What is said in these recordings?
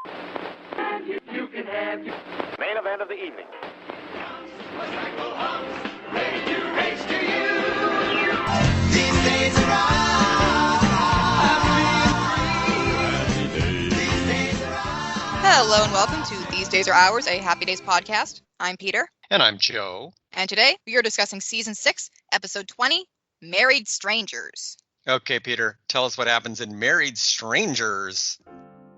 You can have you. Main event of the evening. Ready to race to you. These days are Hello and welcome to These Days Are Ours, a Happy Days podcast. I'm Peter. And I'm Joe. And today we are discussing Season 6, Episode 20, Married Strangers. Okay, Peter, tell us what happens in Married Strangers.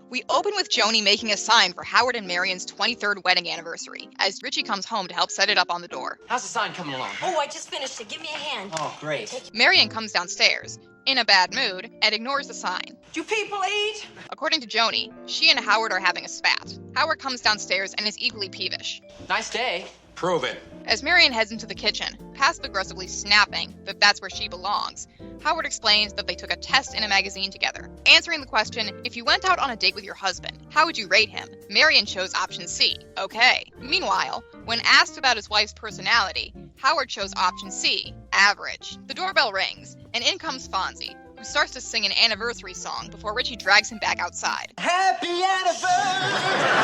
We open with Joni making a sign for Howard and Marion's 23rd wedding anniversary, as Richie comes home to help set it up on the door. How's the sign coming along? Oh, I just finished it. Give me a hand. Oh, great. Marion comes downstairs, in a bad mood, and ignores the sign. Do people eat? According to Joni, she and Howard are having a spat. Howard comes downstairs and is equally peevish. Nice day. Prove it. As Marion heads into the kitchen, passive-aggressively snapping that that's where she belongs, Howard explains that they took a test in a magazine together. Answering the question, if you went out on a date with your husband, how would you rate him? Marion chose option C, okay. Meanwhile, when asked about his wife's personality, Howard chose option C, average. The doorbell rings, and in comes Fonzie, who starts to sing an anniversary song before Richie drags him back outside. happy anniversary.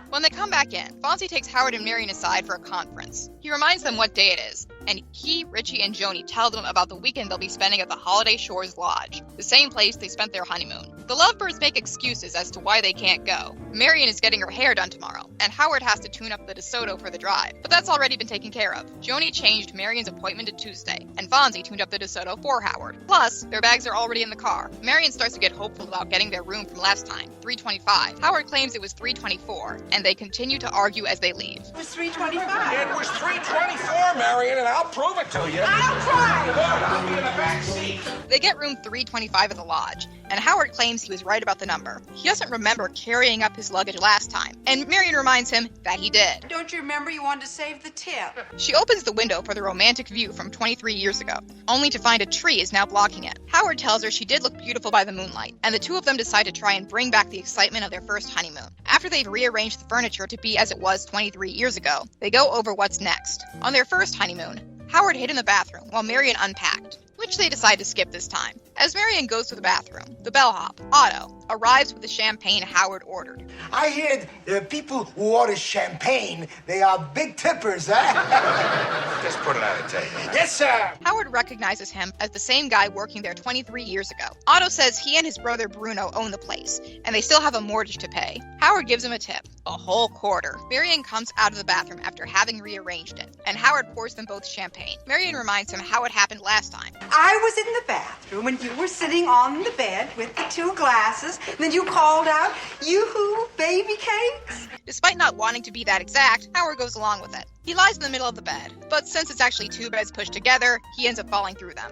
When they come back in, Fonzie takes Howard and Marion aside for a conference. He reminds them what day it is, and he, Richie, and Joni tell them about the weekend they'll be spending at the Holiday Shores Lodge, the same place they spent their honeymoon. The lovebirds make excuses as to why they can't go. Marion is getting her hair done tomorrow, and Howard has to tune up the DeSoto for the drive, but that's already been taken care of. Joni changed Marion's appointment to Tuesday, and Fonzie tuned up the DeSoto for Howard. Plus, their bags are already in the car. Marion starts to get hopeful about getting their room from last time, 325. Howard claims it was 324, and they continue to argue as they leave. It was 325. It was 324, Marion, and I'll prove it to you. I'll try. I'll be in the back seat. They get room 325 at the lodge, and Howard claims he was right about the number. He doesn't remember carrying up his luggage last time, and Marion reminds him that he did. Don't you remember you wanted to save the tip? She opens the window for the romantic view from 23 years ago, only to find a tree is now blocking it. Howard tells her she did look beautiful by the moonlight, and the two of them decide to try and bring back the excitement of their first honeymoon. After they've rearranged the furniture to be as it was 23 years ago, they go over what's next. On their first honeymoon, Howard hid in the bathroom while Marion unpacked, which they decide to skip this time. As Marion goes to the bathroom, the bellhop, Otto, arrives with the champagne Howard ordered. I hear the people who order champagne, they are big tippers, huh? Just put it on the table. Yes, sir. Howard recognizes him as the same guy working there 23 years ago. Otto says he and his brother Bruno own the place, and they still have a mortgage to pay. Howard gives him a tip, a whole quarter. Marion comes out of the bathroom after having rearranged it, and Howard pours them both champagne. Marion reminds him how it happened last time. I was in the bathroom when you were sitting on the bed with the two glasses. Then you called out, "Yoo-hoo, baby cakes." Despite not wanting to be that exact, Howard goes along with it. He lies in the middle of the bed, but since it's actually two beds pushed together, he ends up falling through them.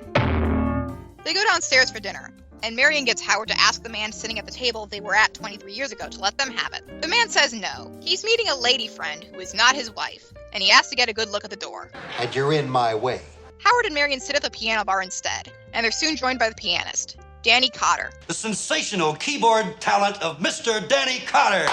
They go downstairs for dinner, and Marion gets Howard to ask the man sitting at the table they were at 23 years ago to let them have it. The man says no. He's meeting a lady friend who is not his wife, and he asks to get a good look at the door. And you're in my way. Howard and Marion sit at the piano bar instead, and they're soon joined by the pianist, Danny Cotter. The sensational keyboard talent of Mr. Danny Cotter.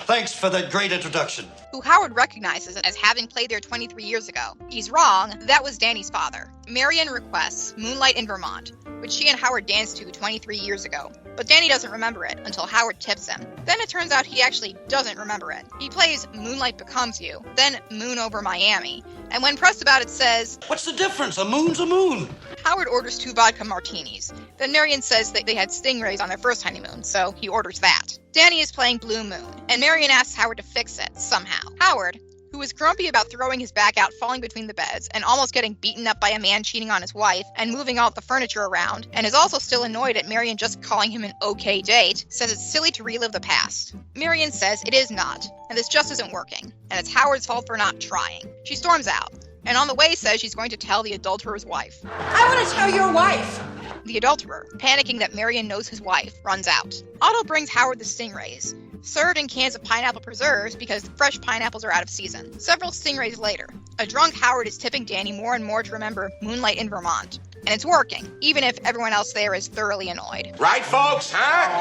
Thanks for that great introduction. Who Howard recognizes as having played there 23 years ago. He's wrong, that was Danny's father. Marion requests Moonlight in Vermont, which she and Howard danced to 23 years ago. But Danny doesn't remember it until Howard tips him. Then it turns out he actually doesn't remember it. He plays Moonlight Becomes You, then Moon Over Miami, and when pressed about it says, What's the difference? A moon's a moon. Howard orders 2 vodka martinis. Then Marion says that they had stingrays on their first honeymoon, so he orders that. Danny is playing Blue Moon, and Marion asks Howard to fix it, somehow. Howard, who was grumpy about throwing his back out falling between the beds and almost getting beaten up by a man cheating on his wife and moving all the furniture around, and is also still annoyed at Marion just calling him an okay date, says it's silly to relive the past. Marion says it is not, and this just isn't working, and it's Howard's fault for not trying. She storms out, and on the way says she's going to tell the adulterer's wife. I want to tell your wife. The adulterer, panicking that Marion knows his wife, runs out. Otto brings Howard the stingrays, served in cans of pineapple preserves because fresh pineapples are out of season. Several stingrays later, a drunk Howard is tipping Danny more and more to remember Moonlight in Vermont. And it's working, even if everyone else there is thoroughly annoyed. Right, folks, huh?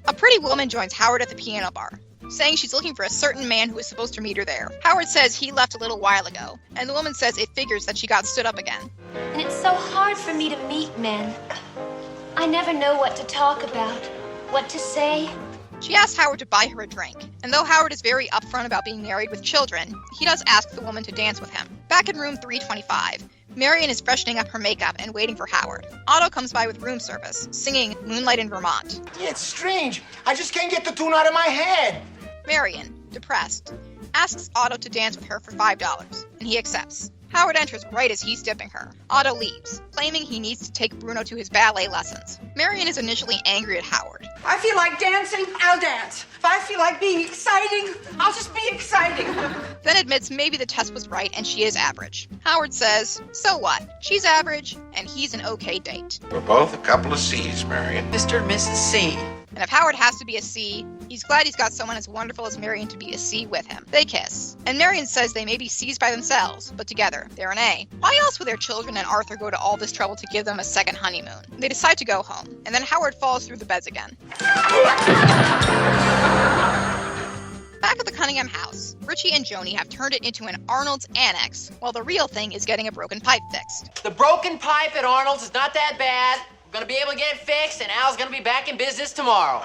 A pretty woman joins Howard at the piano bar, saying she's looking for a certain man who was supposed to meet her there. Howard says he left a little while ago, and the woman says it figures that she got stood up again. And it's so hard for me to meet men. I never know what to talk about, what to say. She asks Howard to buy her a drink, and though Howard is very upfront about being married with children, he does ask the woman to dance with him. Back in room 325, Marion is freshening up her makeup and waiting for Howard. Otto comes by with room service, singing Moonlight in Vermont. Yeah, it's strange. I just can't get the tune out of my head. Marion, depressed, asks Otto to dance with her for $5, and he accepts. Howard enters right as he's dipping her. Otto leaves, claiming he needs to take Bruno to his ballet lessons. Marion is initially angry at Howard. I feel like dancing, I'll dance. If I feel like being exciting, I'll just be exciting. Then admits maybe the test was right and she is average. Howard says, so what? She's average, and he's an okay date. We're both a couple of C's, Marion. Mr. and Mrs. C. And if Howard has to be a C, he's glad he's got someone as wonderful as Marion to be a C with him. They kiss. And Marion says they may be C's by themselves, but together, they're an A. Why else would their children and Arthur go to all this trouble to give them a second honeymoon? They decide to go home, and then Howard falls through the beds again. Back at the Cunningham house, Richie and Joni have turned it into an Arnold's Annex, while the real thing is getting a broken pipe fixed. The broken pipe at Arnold's is not that bad. We're gonna be able to get it fixed, and Al's gonna be back in business tomorrow.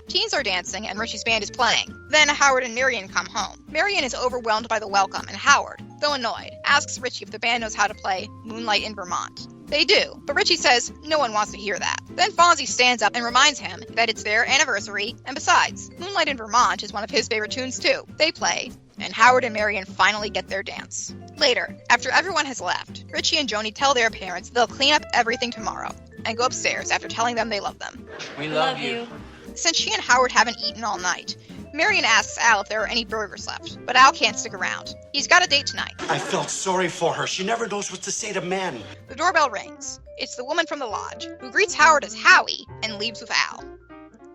Teens are dancing, and Richie's band is playing. Then Howard and Marion come home. Marion is overwhelmed by the welcome, and Howard, though annoyed, asks Richie if the band knows how to play Moonlight in Vermont. They do, but Richie says no one wants to hear that. Then Fonzie stands up and reminds him that it's their anniversary, and besides, Moonlight in Vermont is one of his favorite tunes too. They play, and Howard and Marion finally get their dance. Later, after everyone has left, Richie and Joni tell their parents they'll clean up everything tomorrow, and go upstairs after telling them they love them. We love you. Since she and Howard haven't eaten all night, Marion asks Al if there are any burgers left, but Al can't stick around. He's got a date tonight. I felt sorry for her. She never knows what to say to men. The doorbell rings. It's the woman from the lodge, who greets Howard as Howie and leaves with Al.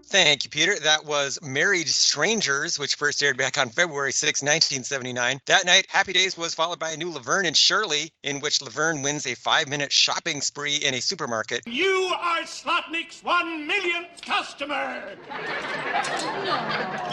Thank you, Peter. That was Married Strangers, which first aired back on February 6, 1979. That night, Happy Days was followed by a new Laverne and Shirley, in which Laverne wins a 5-minute shopping spree in a supermarket. You are Slotnick's 1 millionth customer.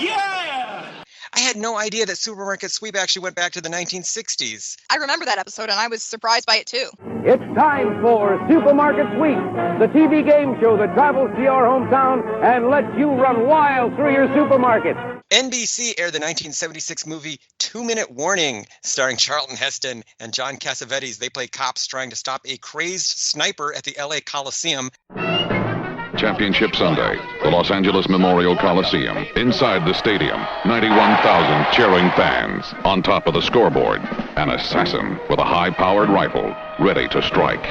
Yeah. I had no idea that Supermarket Sweep actually went back to the 1960s. I remember that episode, and I was surprised by it too. It's time for Supermarket Sweep, the TV game show that travels to your hometown and lets you run wild through your supermarket. NBC aired the 1976 movie 2-Minute Warning, starring Charlton Heston and John Cassavetes. They play cops trying to stop a crazed sniper at the LA Coliseum. Championship Sunday, the Los Angeles Memorial Coliseum. Inside the stadium, 91,000 cheering fans. On top of the scoreboard, an assassin with a high-powered rifle, ready to strike.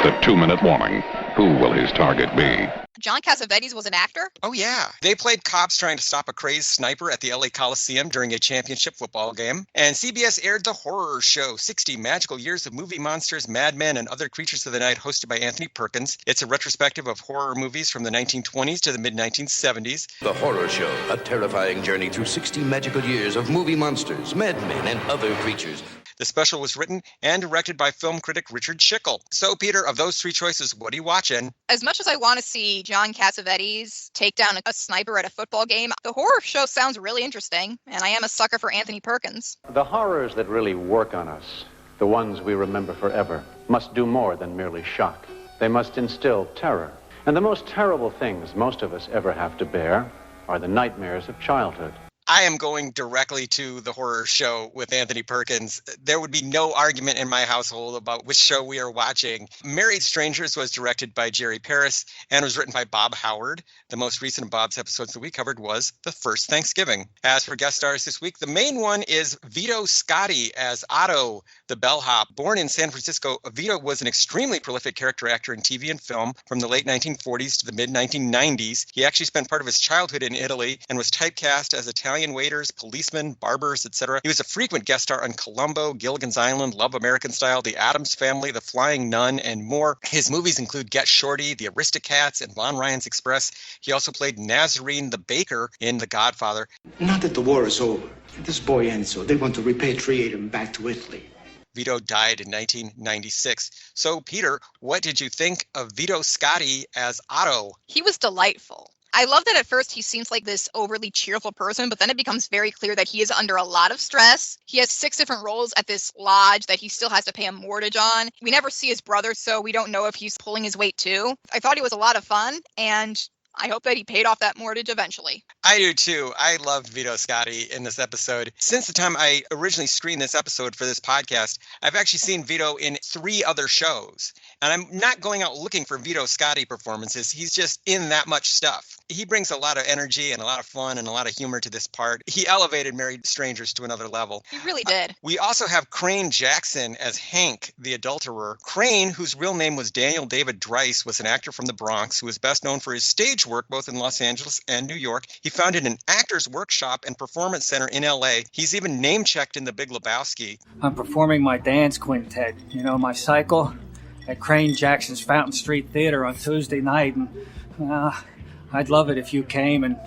The 2-minute warning. Who will his target be? John Cassavetes was an actor? Oh, yeah. They played cops trying to stop a crazed sniper at the LA Coliseum during a championship football game. And CBS aired the horror show, 60 Magical Years of Movie Monsters, Madmen, and Other Creatures of the Night, hosted by Anthony Perkins. It's a retrospective of horror movies from the 1920s to the mid-1970s. The Horror Show, a terrifying journey through 60 magical years of movie monsters, madmen, and other creatures. The special was written and directed by film critic Richard Schickel. So, Peter, of those three choices, what are you watching? As much as I want to see John Cassavetes take down a sniper at a football game, the horror show sounds really interesting, and I am a sucker for Anthony Perkins. The horrors that really work on us, the ones we remember forever, must do more than merely shock. They must instill terror. And the most terrible things most of us ever have to bear are the nightmares of childhood. I am going directly to the horror show with Anthony Perkins. There would be no argument in my household about which show we are watching. Married Strangers was directed by Jerry Paris and was written by Bob Howard. The most recent of Bob's episodes that we covered was The First Thanksgiving. As for guest stars this week, the main one is Vito Scotti as Otto, the bellhop. Born in San Francisco, Vito was an extremely prolific character actor in TV and film from the late 1940s to the mid-1990s. He actually spent part of his childhood in Italy and was typecast as Italian waiters, policemen, barbers, etc. He was a frequent guest star on Columbo, Gilligan's Island, Love American Style, The Addams Family, The Flying Nun, and more. His movies include Get Shorty, The Aristocats, and Lon Ryan's Express. He also played Nazarene the Baker in The Godfather. Not that the war is over. This boy Enzo, they want to repatriate him back to Italy. Vito died in 1996. So, Peter, what did you think of Vito Scotti as Otto? He was delightful. I love that at first he seems like this overly cheerful person, but then it becomes very clear that he is under a lot of stress. He has 6 different roles at this lodge that he still has to pay a mortgage on. We never see his brother, so we don't know if he's pulling his weight too. I thought he was a lot of fun, and I hope that he paid off that mortgage eventually. I do too. I loved Vito Scotti in this episode. Since the time I originally screened this episode for this podcast, I've actually seen Vito in 3 other shows. And I'm not going out looking for Vito Scotti performances. He's just in that much stuff. He brings a lot of energy and a lot of fun and a lot of humor to this part. He elevated Married Strangers to another level. He really did. We also have Crane Jackson as Hank, the adulterer. Crane, whose real name was Daniel David Dreiss, was an actor from the Bronx who is best known for his stage work both in Los Angeles and New York. He founded an actors workshop and performance center in LA. He's even name-checked in The Big Lebowski. I'm performing my dance quintet, my cycle, at Crane Jackson's Fountain Street Theater on Tuesday night, and I'd love it if you came and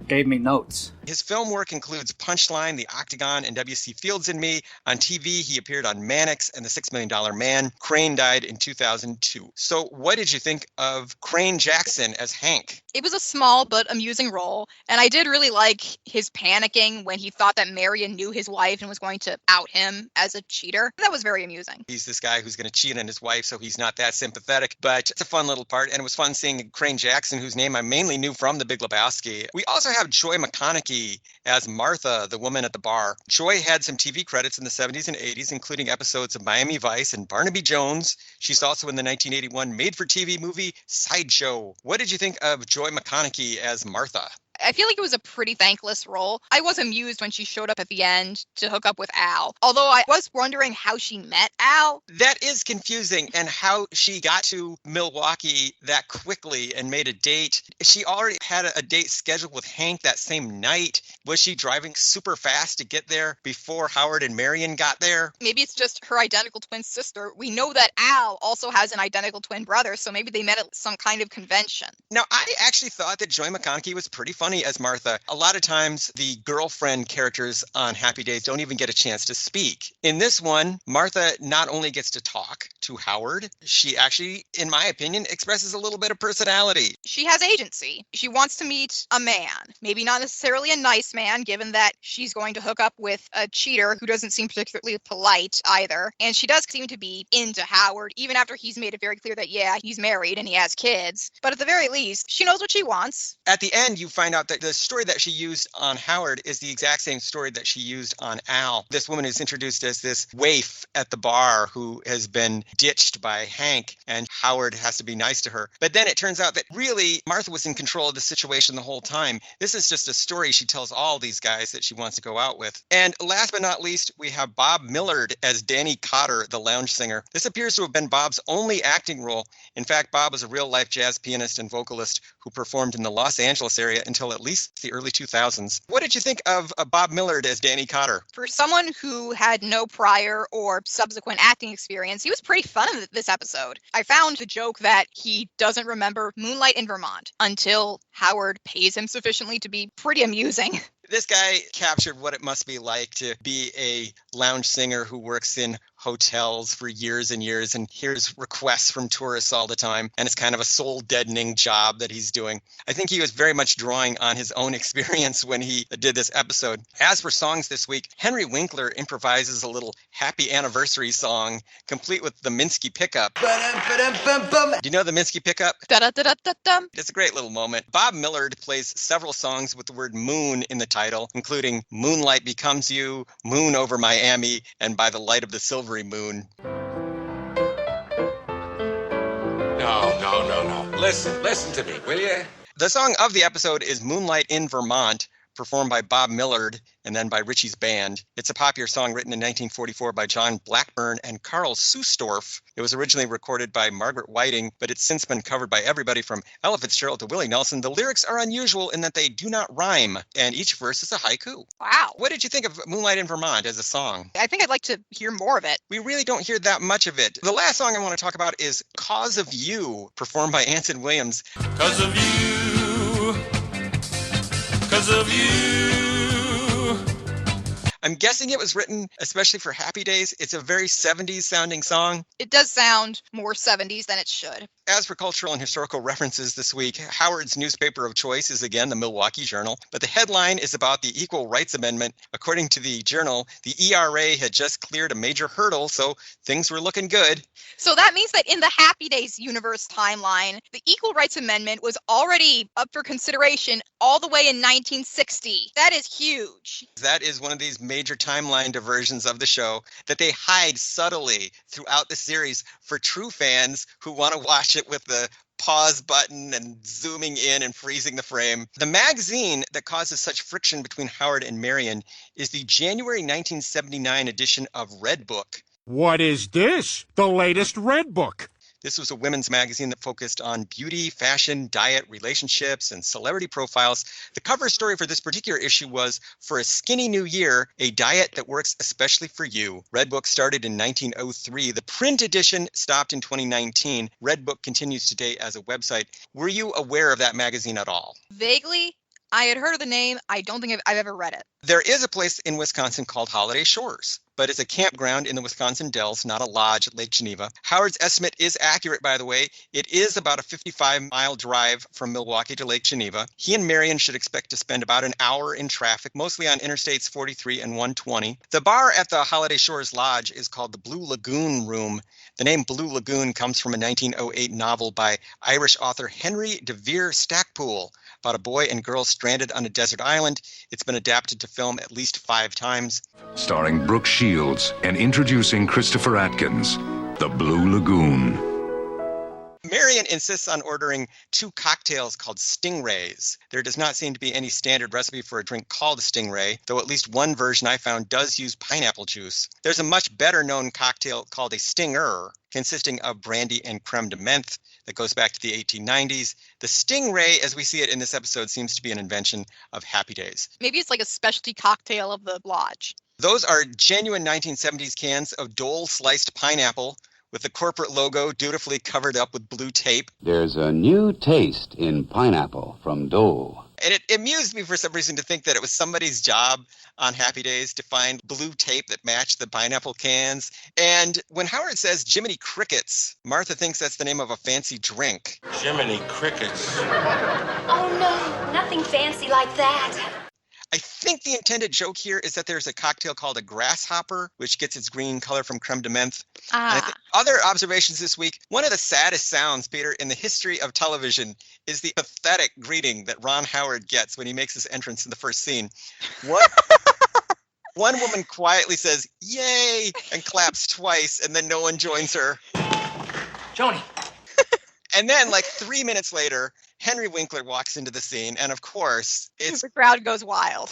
gave me notes. His film work includes Punchline, The Octagon, and W.C. Fields and Me. On TV, he appeared on Mannix and The $6 Million Man. Crane died in 2002. So what did you think of Crane Jackson as Hank? It was a small but amusing role, and I did really like his panicking when he thought that Marion knew his wife and was going to out him as a cheater. That was very amusing. He's this guy who's going to cheat on his wife, so he's not that sympathetic, but it's a fun little part, and it was fun seeing Crane Jackson, whose name I mainly knew from The Big Lebowski. We also have Joy McConaughey as Martha, the woman at the bar. Joy had some TV credits in the 70s and 80s, including episodes of Miami Vice and Barnaby Jones. She's also in the 1981 made-for-TV movie Sideshow. What did you think of Joy McConaughey as Martha? I feel like it was a pretty thankless role. I was amused when she showed up at the end to hook up with Al, although I was wondering how she met Al. That is confusing, and how she got to Milwaukee that quickly and made a date. She already had a date scheduled with Hank that same night. Was she driving super fast to get there before Howard and Marion got there? Maybe it's just her identical twin sister. We know that Al also has an identical twin brother, so maybe they met at some kind of convention. Now, I actually thought that Joy McConaughey was pretty funny as Martha. A lot of times the girlfriend characters on Happy Days don't even get a chance to speak. In this one, Martha not only gets to talk to Howard, she actually, in my opinion, expresses a little bit of personality. She has agency. She wants to meet a man, maybe not necessarily a nice man, given that she's going to hook up with a cheater who doesn't seem particularly polite either. And she does seem to be into Howard, even after he's made it very clear that, yeah, he's married and he has kids. But at the very least, she knows what she wants. At the end, you find out that the story that she used on Howard is the exact same story that she used on Al. This woman is introduced as this waif at the bar who has been ditched by Hank, and Howard has to be nice to her. But then it turns out that really Martha was in control of the situation the whole time. This is just a story she tells all these guys that she wants to go out with. And last but not least, we have Bob Millard as Danny Cotter, the lounge singer. This appears to have been Bob's only acting role. In fact, Bob was a real-life jazz pianist and vocalist who performed in the Los Angeles area until at least the early 2000s. What did you think of Bob Millard as Danny Cotter? For someone who had no prior or subsequent acting experience, he was pretty fun in this episode. I found the joke that he doesn't remember Moonlight in Vermont until Howard pays him sufficiently to be pretty amusing. This guy captured what it must be like to be a lounge singer who works in hotels for years and years and hears requests from tourists all the time. And it's kind of a soul-deadening job that he's doing. I think he was very much drawing on his own experience when he did this episode. As for songs this week, Henry Winkler improvises a little happy anniversary song, complete with the Minsky pickup. Do you know the Minsky pickup? It's a great little moment. Bob Millard plays several songs with the word moon in the title, including Moonlight Becomes You, Moon Over Miami, and By the Light of the Silvery Moon. No. Listen to me, will you? The song of the episode is Moonlight in Vermont, performed by Bob Millard and then by Richie's band. It's a popular song written in 1944 by John Blackburn and Carl Sustorf. It was originally recorded by Margaret Whiting, but it's since been covered by everybody from Ella Fitzgerald to Willie Nelson. The lyrics are unusual in that they do not rhyme, and each verse is a haiku. Wow. What did you think of Moonlight in Vermont as a song? I think I'd like to hear more of it. We really don't hear that much of it. The last song I want to talk about is Cause of You, performed by Anson Williams. Cause of you. Cause of you. I'm guessing it was written especially for Happy Days. It's a very 70s sounding song. It does sound more 70s than it should. As for cultural and historical references this week, Howard's newspaper of choice is again the Milwaukee Journal, but the headline is about the Equal Rights Amendment. According to the Journal, the ERA had just cleared a major hurdle, so things were looking good. So that means that in the Happy Days universe timeline, the Equal Rights Amendment was already up for consideration all the way in 1960. That is huge. That is one of these major timeline diversions of the show that they hide subtly throughout the series for true fans who want to watch it with the pause button and zooming in and freezing the frame. The magazine that causes such friction between Howard and Marion is the January 1979 edition of Red Book. What is this? The latest Red Book. This was a women's magazine that focused on beauty, fashion, diet, relationships, and celebrity profiles. The cover story for this particular issue was, "For a Skinny New Year, a diet that works especially for you." Red Book started in 1903. The print edition stopped in 2019. Red Book continues today as a website. Were you aware of that magazine at all? Vaguely. I had heard of the name. I don't think I've ever read it. There is a place in Wisconsin called Holiday Shores, but it's a campground in the Wisconsin Dells, not a lodge at Lake Geneva. Howard's estimate is accurate, by the way. It is about a 55-mile drive from Milwaukee to Lake Geneva. He and Marion should expect to spend about an hour in traffic, mostly on Interstates 43 and 120. The bar at the Holiday Shores Lodge is called the Blue Lagoon Room. The name Blue Lagoon comes from a 1908 novel by Irish author Henry de Vere Stackpoole about a boy and girl stranded on a desert island. It's been adapted to film at least 5 times. Starring Brooke Shields and introducing Christopher Atkins, The Blue Lagoon. Marion insists on ordering 2 cocktails called Stingrays. There does not seem to be any standard recipe for a drink called Stingray, though at least one version I found does use pineapple juice. There's a much better known cocktail called a Stinger, consisting of brandy and creme de menthe that goes back to the 1890s. The Stingray, as we see it in this episode, seems to be an invention of Happy Days. Maybe it's like a specialty cocktail of the lodge. Those are genuine 1970s cans of Dole sliced pineapple with the corporate logo dutifully covered up with blue tape. There's a new taste in pineapple from Dole. And it amused me for some reason to think that it was somebody's job on Happy Days to find blue tape that matched the pineapple cans. And when Howard says Jiminy Crickets, Martha thinks that's the name of a fancy drink. Jiminy Crickets. Oh, no, nothing fancy like that. I think the intended joke here is that there's a cocktail called a grasshopper, which gets its green color from creme de menthe. Other observations this week, one of the saddest sounds, Peter, in the history of television is the pathetic greeting that Ron Howard gets when he makes his entrance in the first scene. One woman quietly says, "Yay," and claps twice, and then no one joins her. Joni. And then, like 3 minutes later, Henry Winkler walks into the scene, and of course, the crowd goes wild.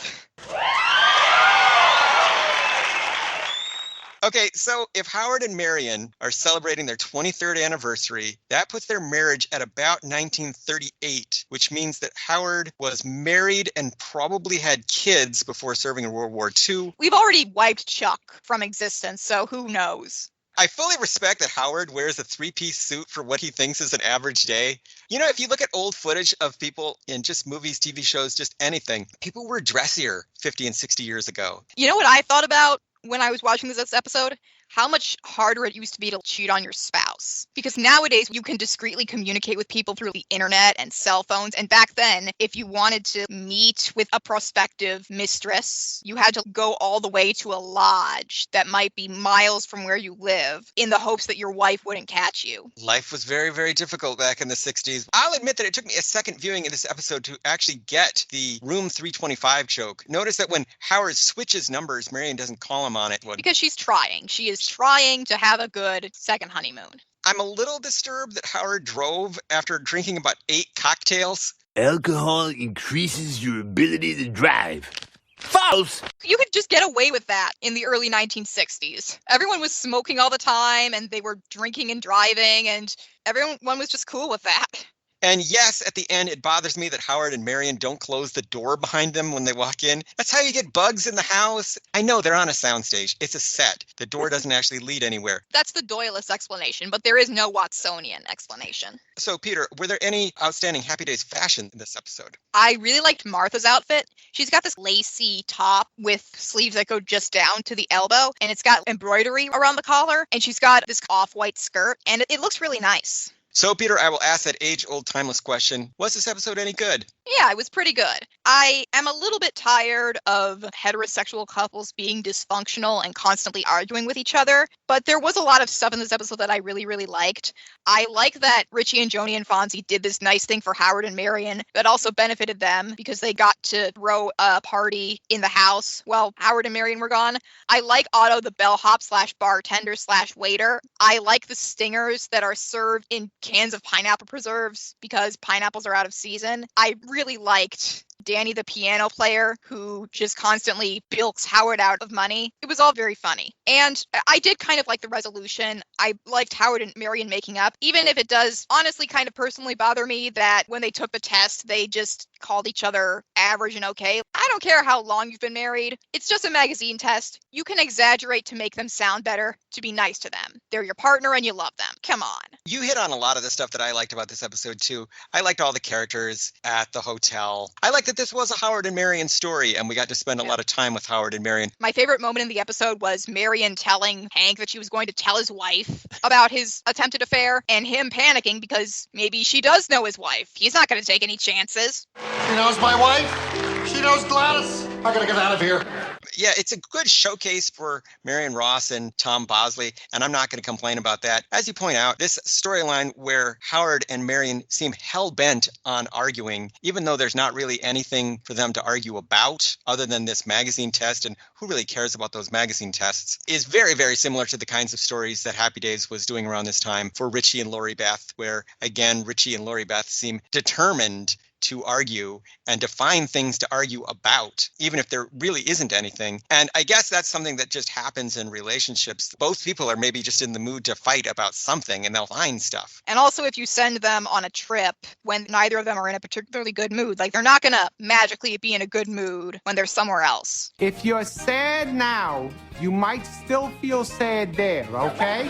Okay, so if Howard and Marion are celebrating their 23rd anniversary, that puts their marriage at about 1938, which means that Howard was married and probably had kids before serving in World War II. We've already wiped Chuck from existence, so who knows? I fully respect that Howard wears a 3-piece suit for what he thinks is an average day. You know, if you look at old footage of people in just movies, TV shows, just anything, people were dressier 50 and 60 years ago. You know what I thought about when I was watching this episode? How much harder it used to be to cheat on your spouse. Because nowadays you can discreetly communicate with people through the internet and cell phones. And back then, if you wanted to meet with a prospective mistress, you had to go all the way to a lodge that might be miles from where you live in the hopes that your wife wouldn't catch you. Life was very, very difficult back in the 60s. I'll admit that it took me a second viewing of this episode to actually get the Room 325 joke. Notice that when Howard switches numbers, Marion doesn't call him on it. Because she's trying. She is trying to have a good second honeymoon. I'm a little disturbed that Howard drove after drinking about 8 cocktails. Alcohol increases your ability to drive. False! You could just get away with that in the early 1960s. Everyone was smoking all the time, and they were drinking and driving, and everyone was just cool with that. And yes, at the end, it bothers me that Howard and Marion don't close the door behind them when they walk in. That's how you get bugs in the house. I know they're on a soundstage. It's a set. The door doesn't actually lead anywhere. That's the Doylist explanation, but there is no Watsonian explanation. So, Peter, were there any outstanding Happy Days fashion in this episode? I really liked Martha's outfit. She's got this lacy top with sleeves that go just down to the elbow, and it's got embroidery around the collar, and she's got this off-white skirt, and it looks really nice. So, Peter, I will ask that age-old timeless question. Was this episode any good? Yeah, it was pretty good. I am a little bit tired of heterosexual couples being dysfunctional and constantly arguing with each other, but there was a lot of stuff in this episode that I really, really liked. I like that Richie and Joni and Fonzie did this nice thing for Howard and Marion that also benefited them because they got to throw a party in the house while Howard and Marion were gone. I like Otto the bellhop / bartender / waiter. I like the stingers that are served in cans of pineapple preserves because pineapples are out of season. I really liked Danny the piano player who just constantly bilks Howard out of money. It was all very funny. And I did kind of like the resolution. I liked Howard and Marion making up, even if it does honestly kind of personally bother me that when they took the test, they just called each other average and okay. I don't care how long you've been married. It's just a magazine test. You can exaggerate to make them sound better, to be nice to them. They're your partner and you love them. Come on. You hit on a lot of the stuff that I liked about this episode, too. I liked all the characters at the hotel. I liked that this was a Howard and Marion story, and we got to spend a lot of time with Howard and Marion. My favorite moment in the episode was Marion telling Hank that she was going to tell his wife about his attempted affair, and him panicking because maybe she does know his wife. He's not going to take any chances. She knows my wife. She knows Gladys. I gotta get out of here. Yeah, it's a good showcase for Marion Ross and Tom Bosley, and I'm not going to complain about that. As you point out, this storyline where Howard and Marion seem hell-bent on arguing, even though there's not really anything for them to argue about other than this magazine test, and who really cares about those magazine tests, is very, very similar to the kinds of stories that Happy Days was doing around this time for Richie and Lori Beth, where, again, Richie and Lori Beth seem determined to argue and to find things to argue about, even if there really isn't anything. And I guess that's something that just happens in relationships. Both people are maybe just in the mood to fight about something and they'll find stuff. And also if you send them on a trip when neither of them are in a particularly good mood, like they're not going to magically be in a good mood when they're somewhere else. If you're sad now, you might still feel sad there, okay?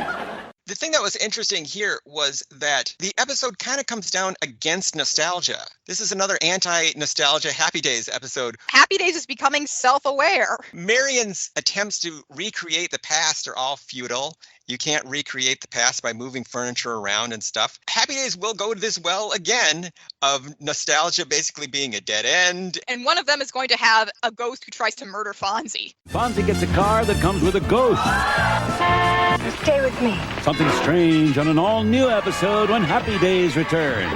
The thing that was interesting here was that the episode kind of comes down against nostalgia. This is another anti-nostalgia Happy Days episode. Happy Days is becoming self-aware. Marion's attempts to recreate the past are all futile. You can't recreate the past by moving furniture around and stuff. Happy Days will go to this well again of nostalgia basically being a dead end. And one of them is going to have a ghost who tries to murder Fonzie. Fonzie gets a car that comes with a ghost. Stay with me. Something strange on an all-new episode when Happy Days return.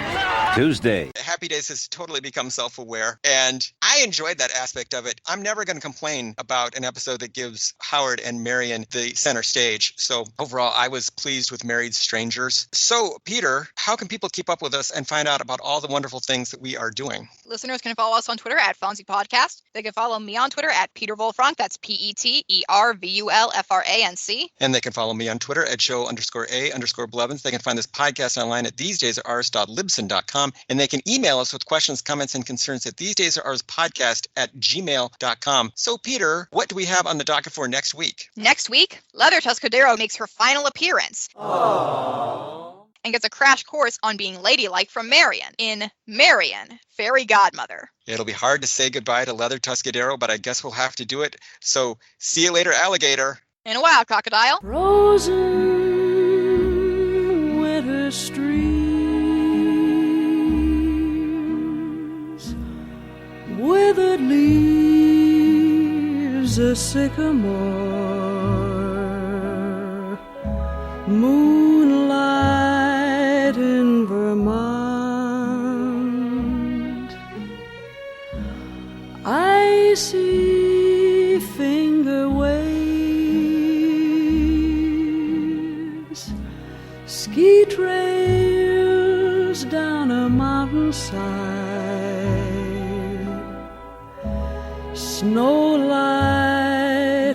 Tuesday. Happy Days has totally become self-aware, and I enjoyed that aspect of it. I'm never going to complain about an episode that gives Howard and Marion the center stage. So overall, I was pleased with Married Strangers. So, Peter, how can people keep up with us and find out about all the wonderful things that we are doing? Listeners can follow us on Twitter at Fonzie Podcast. They can follow me on Twitter at Peter Wolfranc. That's PeterVulfranc. And they can follow me on Twitter at Joe_A_Blevins. They can find this podcast online at thesedaysaroours.libsyn.com. And they can email us with questions, comments, and concerns at thesedaysaroourspodcast@gmail.com. So, Peter, what do we have on the docket for next week? Next week, Leather Tuscadero makes her final appearance. Aww. And gets a crash course on being ladylike from Marion in Marion, Fairy Godmother. It'll be hard to say goodbye to Leather Tuscadero, but I guess we'll have to do it. So, see you later, alligator. In a while, crocodile. Frozen winter streams, withered leaves, a sycamore, moonlight in Vermont, icy finger waves, ski trails down a mountainside, snowlight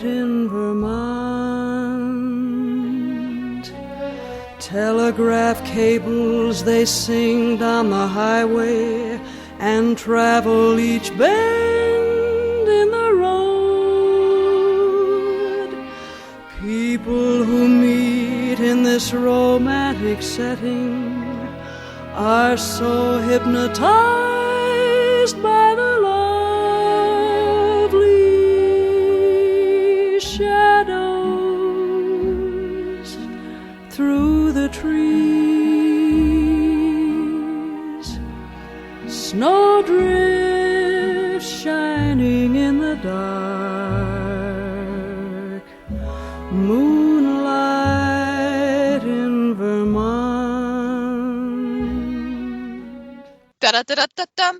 in Vermont, tell telegraph cables, they sing down the highway and travel each bend in the road. People who meet in this romantic setting are so hypnotized by the lovely shadows through the trees, snowdrifts shining in the dark, moonlight in Vermont. Da-da-da-da-da-dum.